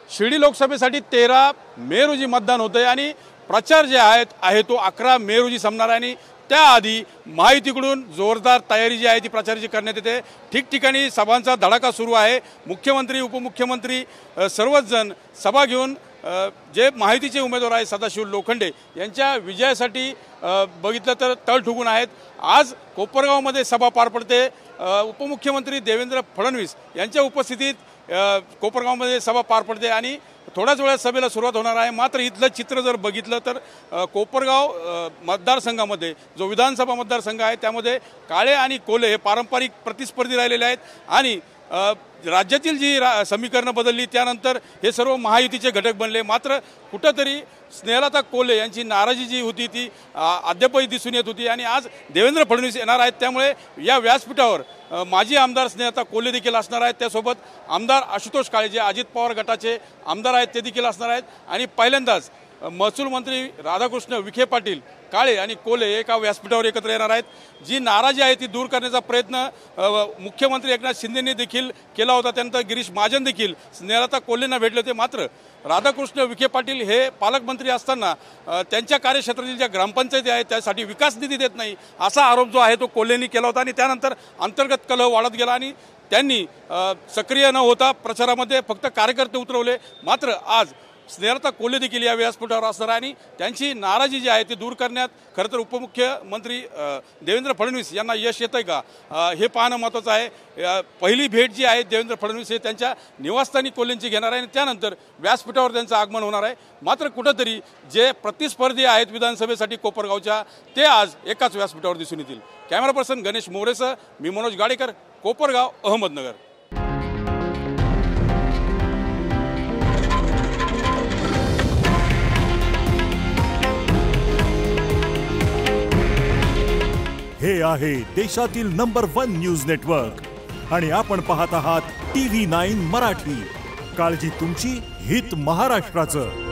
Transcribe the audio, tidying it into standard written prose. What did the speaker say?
शिर्डी लोकसभेसाठी 13 मे रोजी मतदान होते आणि प्रचार जे आहे तो 11 मे रोजी संपणार आहे आणि त्याआधी महायुतीकडून जोरदार तयारी जी आहे ती प्रचाराची करण्यात येते। ठिकठिकाणी सभांचा धडाका सुरू आहे। मुख्यमंत्री उपमुख्यमंत्री सर्वच जण सभा घेऊन जे महायुतीचे उमेदवार आहेत सदाशिव लोखंडे यांच्या विजयासाठी बघितलं तर तळ ठोकून आहेत। आज कोपरगावमध्ये सभा पार पडते। उपमुख्यमंत्री देवेंद्र फडणवीस यांच्या उपस्थितीत कोपरगावमध्ये सभा पार पडते आणि थोड्याच वेळात सभेला सुरुवात होणार आहे। मात्र इथलं चित्र जर बघितलं तर कोपरगाव मतदारसंघामध्ये जो विधानसभा मतदारसंघ आहे त्यामध्ये काळे आणि कोले हे पारंपरिक प्रतिस्पर्धी राहिलेले आहेत आणि राज्यातील जी समीकरणं बदलली त्यानंतर हे सर्व महायुतीचे घटक बनले। मात्र कुठंतरी स्नेहलता कोल्हे यांची नाराजी जी होती ती अद्यापही दिसून येत होती आणि आज देवेंद्र फडणवीस येणार आहेत त्यामुळे या व्यासपीठावर माजी आमदार स्नेहलता कोल्हे देखील असणार आहेत। त्यासोबत आमदार आशुतोष काळे जे अजित पवार गटाचे आमदार आहेत ते देखील असणार आहेत आणि पहिल्यांदाच महसूल मंत्री राधाकृष्ण विखे पाटील काळे आणि कोल्हे एका व्यासपीठावर एकत्र येणार आहेत। जी नाराजी आहे ती दूर करण्याचा प्रयत्न मुख्यमंत्री एकनाथ शिंदेंनी देखील केला होता। त्यानंतर गिरीश महाजन देखील स्नेहलता कोल्हेंना भेटले होते। मात्र राधाकृष्ण विखे पाटील हे पालकमंत्री असताना त्यांच्या कार्यक्षेत्रातील ज्या ग्रामपंचायती आहेत त्यासाठी विकास निधी देत नाही असा आरोप जो आहे तो कोल्हेंनी केला होता आणि त्यानंतर अंतर्गत कलह वाढत गेला आणि त्यांनी सक्रिय न होता प्रचारामध्ये फक्त कार्यकर्ते उतरवले। मात्र आज स्नेहलता कोल्हे देखील या व्यासपीठावर असणार आणि त्यांची नाराजी जी आहे ती दूर करण्यात खरं तर उपमुख्यमंत्री देवेंद्र फडणवीस यांना यश येतंय का हे पाहणं महत्त्वाचं आहे। पहिली भेट जी आहे देवेंद्र फडणवीस हे त्यांच्या निवासस्थानी कोल्हेंची घेणार आहे आणि त्यानंतर व्यासपीठावर त्यांचं आगमन होणार आहे। मात्र कुठंतरी जे प्रतिस्पर्धी आहेत विधानसभेसाठी कोपरगावच्या ते आज एकाच व्यासपीठावर दिसून येतील। कॅमेरा पर्सन गणेश मोरेसह मी मनोज गाडेकर, कोपरगाव, अहमदनगर। हे आहे देशातील नंबर 1 न्यूज नेटवर्क आणि आपण पाहत आहात TV9 मराठी। काळजी तुमची, हित महाराष्ट्राचं।